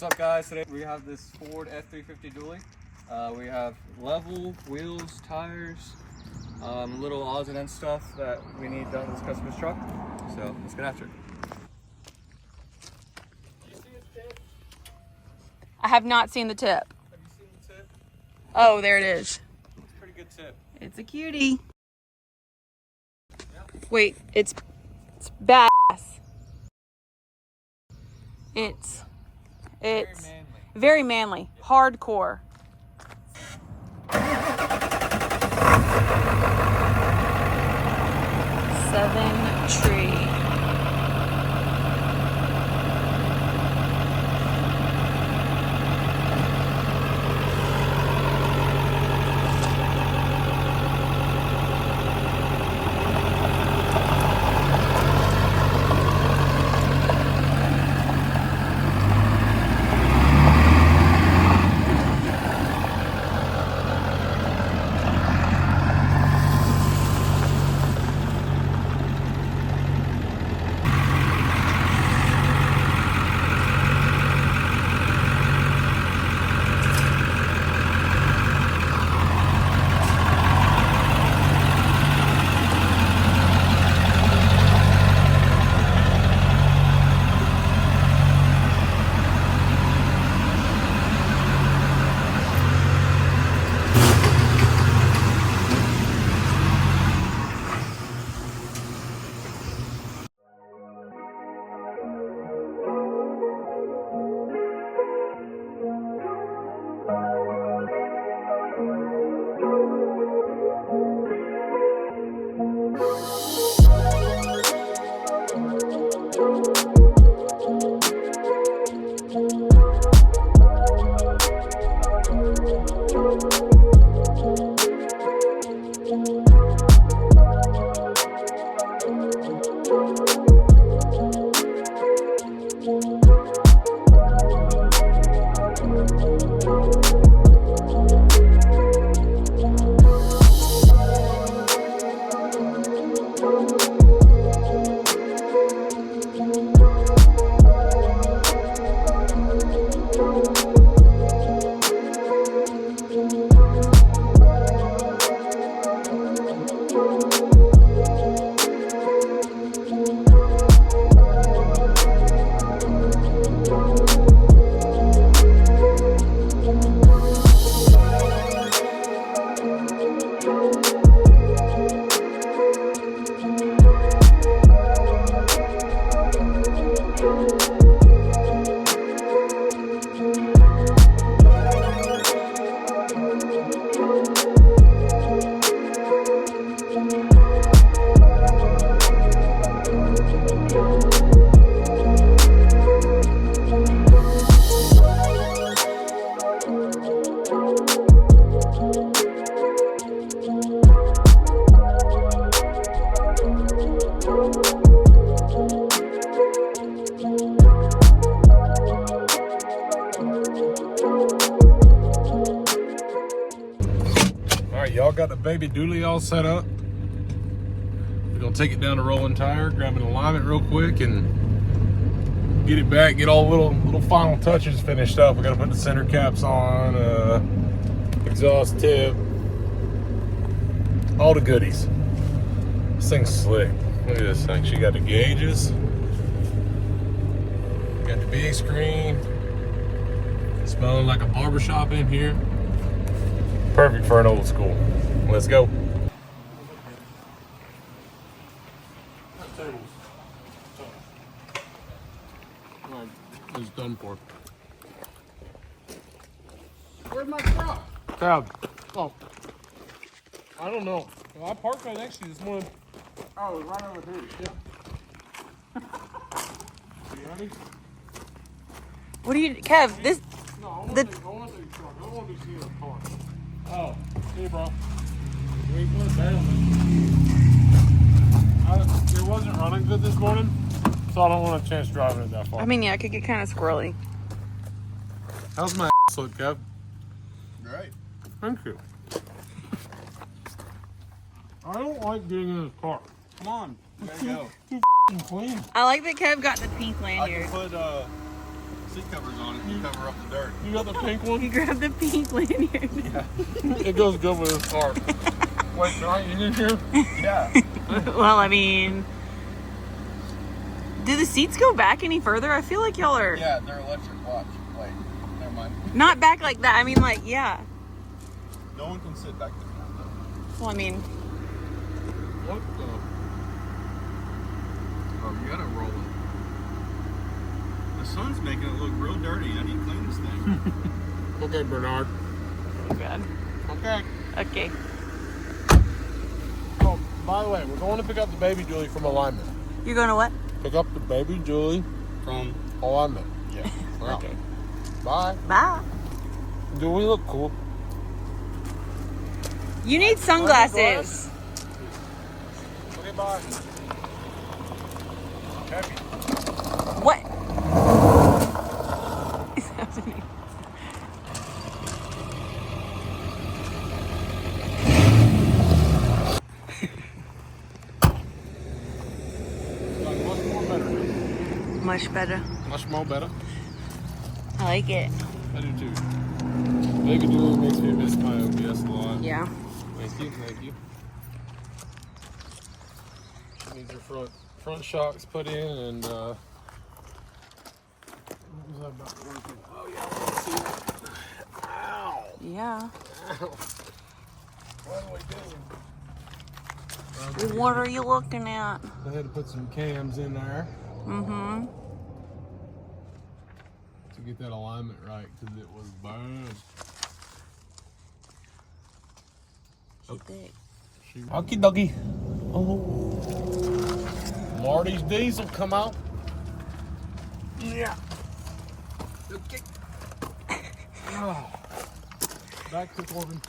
What's up guys, today we have this Ford F350 dually. We have level, wheels, tires, little odds and ends stuff that we need done with this customer's truck. So let's get after it. Did you see the tip? I have not seen the tip. Have you seen the tip? Oh, there it is. It's a pretty good tip. It's a cutie. Yep. Wait, it's badass. It's very manly, hardcore. 7 tree. Y'all got the baby dually all set up. We're gonna take it down to rolling tire, grab an alignment real quick and get it back, get all little final touches finished up. We gotta put the center caps on, exhaust tip, all the goodies. This thing's slick. Look at this thing. She got the gauges, got the big screen, smelling like a barbershop in here. Perfect for an old school. Let's go. It's done for. Where's my truck? Cab. Oh. I don't know. Well, I parked right next to you this morning. Oh, it's right over here. Yeah. You ready? What do you, Kev? This. No, I want The- the truck. I don't want to see the car. Oh, hey, bro. We put it down. It wasn't running good this morning, so I don't want a chance driving it that far. I mean, yeah, it could get kind of squirrely. How's my ass look, Kev? Great. Thank you. I don't like getting in this car. Come on. There you go. Too clean. I like that Kev got the pink I lanyard. can put seat covers on it to cover up the dirt. You got the pink one? You grab the pink lanyard. It goes good with this car. Wait, can I get in here? Yeah. Well, I mean, do the seats go back any further? I feel like y'all are Yeah, they're electric. Watch. Wait. Never mind. not back like that. I mean, like, yeah. No one can sit back there now, though. Well, I mean, What the? Oh, you gotta roll it. The sun's making it look real dirty. I need to clean this thing. Okay, Bernard. oh God. Okay. Okay. Oh, by the way, we're going to pick up the baby Julie from alignment. You're going to what? Pick up the baby Julie from alignment. Yeah. Wow. Okay. Bye. Bye. Do we look cool? You need sunglasses. Okay, bye. Happy. What is happening? Much more better. Much better. Much more better. I like it. I do too. Baby Julie makes me miss my OBS a lot. Yeah. Thank you, thank you. Needs your front shocks put in and what was that about working? Oh yeah, let's see. Ow! Yeah. Ow! What do I do? What are you looking at? I had to put some cams in there Mm-hmm. to get that alignment right because it was bad. Okie dokie. Oh. Marty's diesel come out. Yeah. Okay. Oh. Back to Corbin.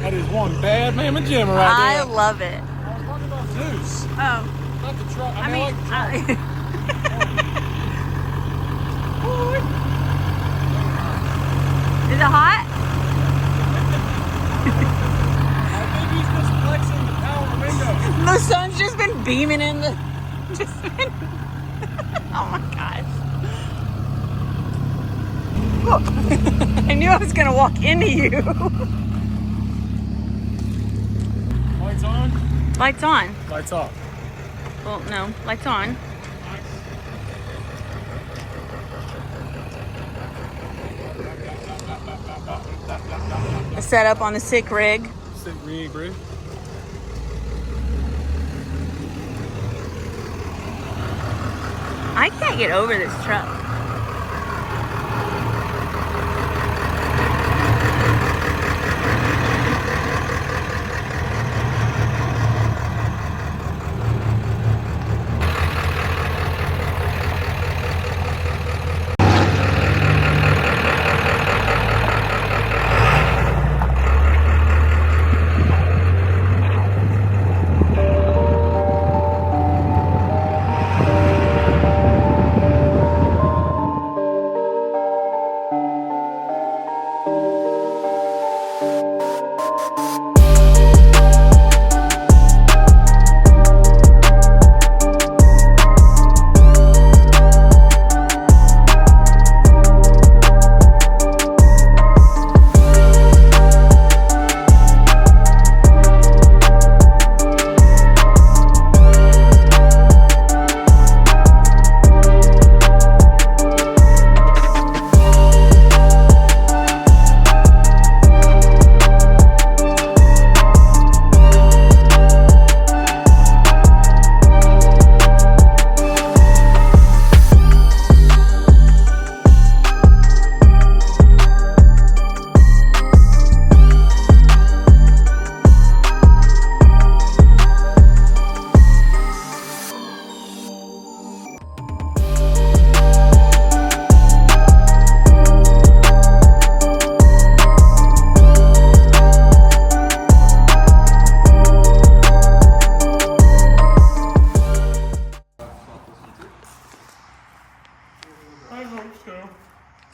That is one bad mamma jamma right I there. love it. I was talking about Zeus, Oh. not the truck. I mean, like the truck. Is it hot? I think he's just flexing the power window. The sun's just been beaming in the. Just been. Oh my gosh. I knew I was gonna walk into you. Lights on? Lights on. Lights off. Well, no, lights on. Set up on the sick rig. Sick rig, bro. I can't get over this truck.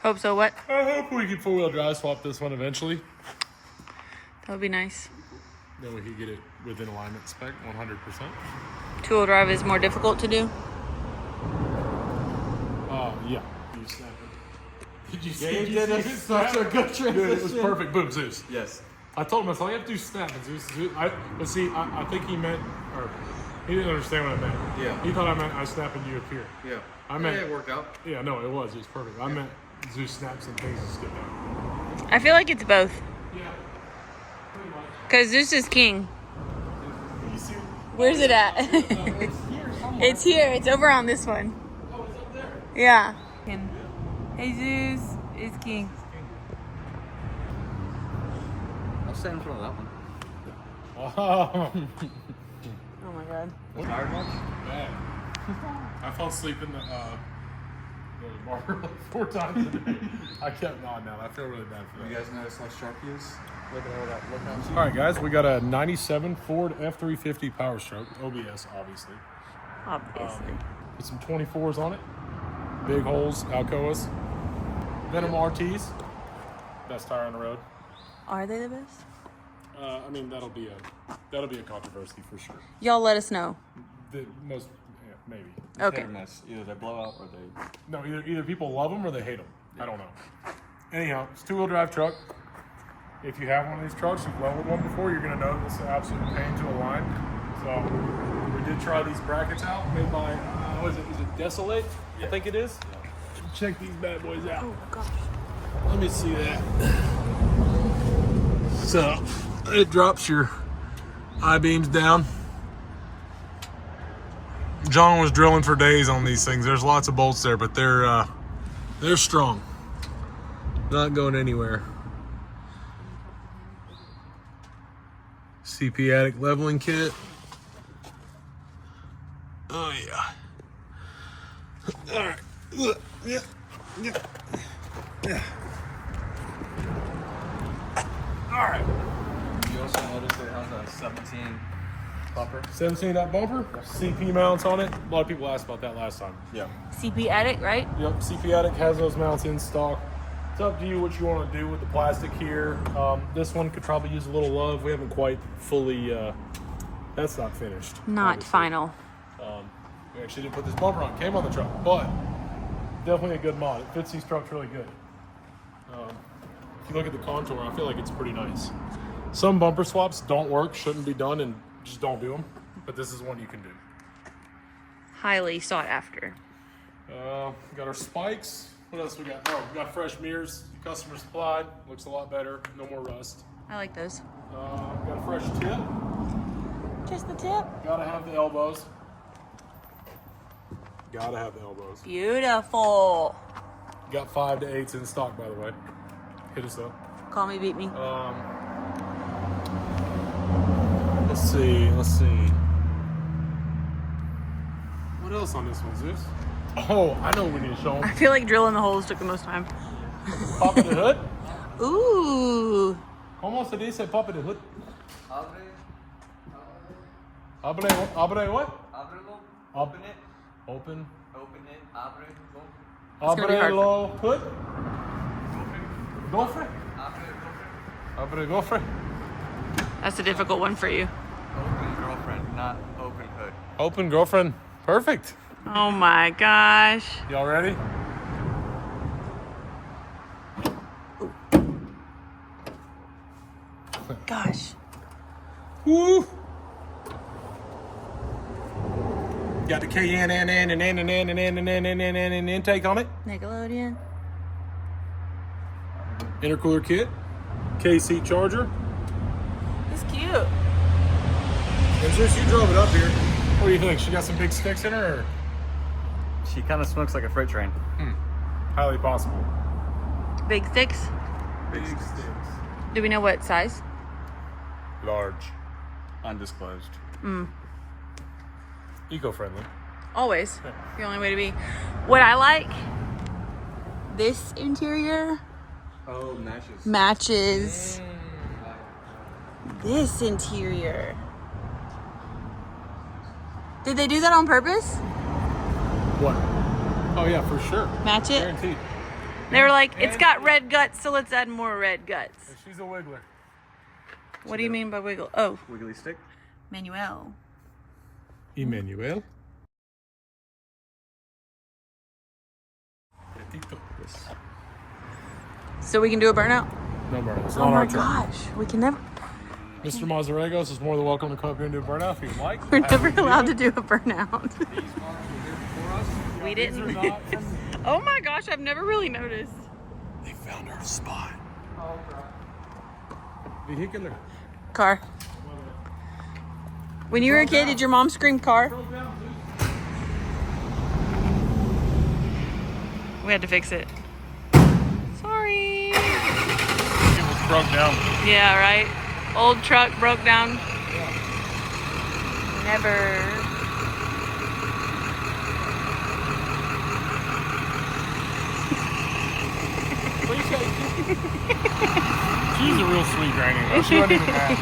Hope so. What? I hope we can 4-wheel drive swap this one eventually. That would be nice. Then we can get it within alignment spec 100%. 2-wheel drive is more difficult to do. Yeah. You snap it. Did you Yeah, see? you did it. Such a good transition. Dude, it was perfect. Boom, Zeus. Yes. I told him, that's all you have to do is snap it, Zeus. But see, I think he meant, or he didn't understand what I meant. Yeah. He thought I meant I was snapping you up here. Yeah. I meant, it worked out. Yeah, no, it was perfect. I meant Zeus snaps and things and skip out. I feel like it's both. Yeah. Pretty much. Because Zeus is king. You see? Where's it at? It's here somewhere. It's here. It's over on this one. Oh, it's up there. Yeah. Hey, Zeus is king. I'll stand in front of that one. Oh. Oh my god. Tired much? Bad. I fell asleep in the barber like 4 times a day. I kept nodding out. I feel really bad for that. You guys notice how sharp he is? Look at all that. Look how All right, guys, we got a 97 Ford F350 Powerstroke, OBS, obviously. Obviously. Put some 24s on it. Big holes, Alcoas. Venom RTs. Best tire on the road. Are they the best? I mean, that'll be a controversy for sure. Y'all let us know. The most, yeah, maybe. Okay. hit or miss. Either they blow out or they. No, either people love them or they hate them. I don't know. Anyhow, it's a 2-wheel drive truck. If you have one of these trucks, you've leveled one before, you're gonna know this is an absolute pain to align. So we did try these brackets out, made by is it Desolate? I think it is. Yeah. Check these bad boys out. Oh gosh. Let me see that. So it drops your I-beams down. John was drilling for days on these things. There's lots of bolts there, but they're strong. Not going anywhere. CP Attic leveling kit. Oh yeah. All right. Look. Yeah. All right. You also notice it has a 17 bumper. 17 that bumper. CP mounts on it. A lot of people asked about that last time. Yeah. CP Attic, right? Yep. CP Attic has those mounts in stock. It's up to you what you want to do with the plastic here. This one could probably use a little love. We haven't quite fully. That's not finished. Not obviously. final. We actually didn't put this bumper on. It came on the truck, but definitely a good mod. It fits these trucks really good. If you look at the contour, I feel like it's pretty nice. Some bumper swaps don't work, shouldn't be done, and just don't do them. But this is one you can do. Highly sought after. Got our spikes. What else we got? Oh, we got fresh mirrors, customer supplied. Looks a lot better. No more rust. I like those. Got a fresh tip. Just the tip. Gotta have the elbows. Gotta have the elbows. Beautiful. Got 5 to 8s in stock, by the way. Hit us up. Call me, beat me. Let's see. What else on this one, Zeus? Oh, I know what we need to show I them. feel like drilling the holes took the most time. Pop in the hood. Ooh. ¿Cómo se dice pop in the hood? Abre. Abre what? Ábrelo. Open it. Open. Open it. Ábrelo. It's gonna be hard Abre lo hood. Gofre. Abre gofre. That's a difficult one for you. Open girlfriend, not open hood. Open girlfriend. Perfect. Oh my gosh. Y'all ready? Gosh. Woo! Got the KN and intake on it. Nickelodeon. Intercooler kit. KC charger. It's cute. And Zeus, you drove it up here. What do you think? She got some big sticks in her? Or? She kind of smokes like a freight train. Highly possible. Big sticks. Big sticks. Do we know what size? Large. Undisclosed. Eco-friendly. Always. The only way to be. What I like, this interior Oh, matches. matches this interior. Did they do that on purpose? What? Oh yeah, for sure. Match it? Guaranteed. They were like, it's got red guts, so let's add more red guts. And she's a wiggler. What do you mean by wiggle? Oh, Wiggly stick. Manuel. Emmanuel. Yes. So we can do a burnout? No burnout. It's Oh not my our turn. gosh, we can never. Mr. Mazzaregos is more than welcome to come up here and do a burnout if you'd like. We're never allowed to do a burnout. These cars were here before us. We These are didn't. not from- Oh my gosh, I've never really noticed. They found our spot. Oh, crap. Vehicular. Car. When you were a kid, did your mom scream car? We had to fix it. Sorry. It was broke down. Yeah, right? Old truck broke down. Never. She's a real sweet granny though. She wasn't even mad.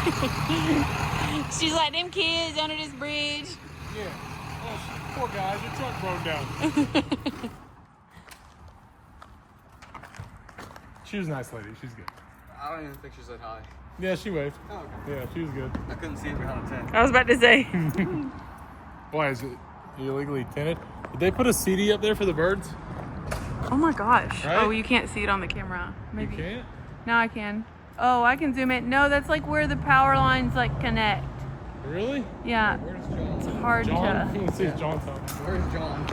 She's like, them kids under this bridge. Yeah. Oh, poor guys, your truck broke down. She was a nice lady. She's good. I don't even think she said hi. Yeah, she waved. Oh, okay. Yeah, she was good. I couldn't see it behind a tent. I was about to say. Why is it illegally tinted? Did they put a CD up there for the birds? Oh my gosh. Right? Oh, you can't see it on the camera. Maybe. You can't? Now I can. Oh, I can zoom in. No, that's like where the power lines like connect. Really? Yeah. Where's John? It's hard John? to. Let's see if John's home. Where's John?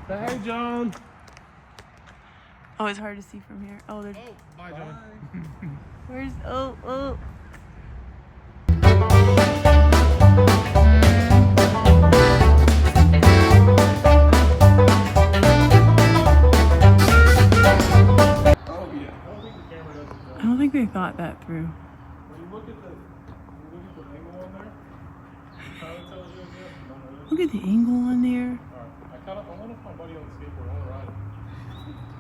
Hey, John. Oh, it's hard to see from here. Oh, there's. Oh, bye, John. Where's. Oh. Oh, yeah. I don't think the camera does it though. I don't think they thought that through. When you look at the angle on there, it kind of tells you again. Look at the angle on there. Alright, I want to find my buddy on the skateboard. I want to ride him.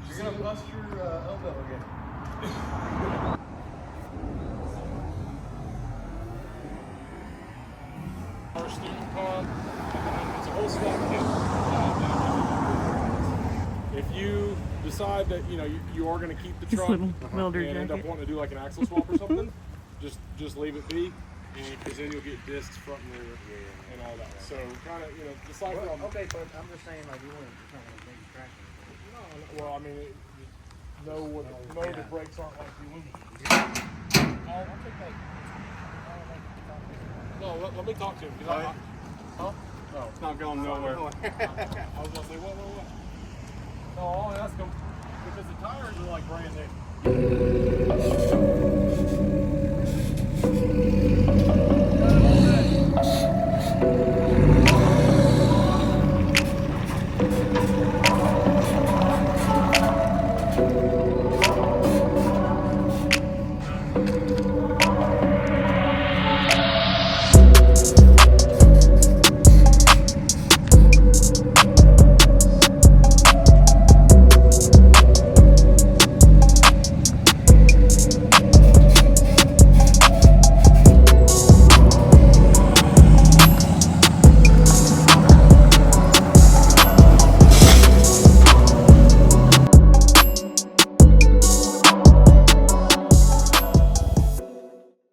You're gonna bust your elbow again. Our student car, it's a whole swap kit. If you decide that you are going to keep the This truck little welder and end up jacket. wanting to do like an axle swap or something, just leave it be, because then you'll get discs front and rear and all that. So kind of decide from. Okay, but I'm just saying, like, you wouldn't kind of make traction. No, well, I mean, know the brakes aren't like the aluminum. I'll take that. No, let me talk to him. Huh? No. It's not going nowhere. I was gonna say, what? No, I'll ask him because the tires are like brand new.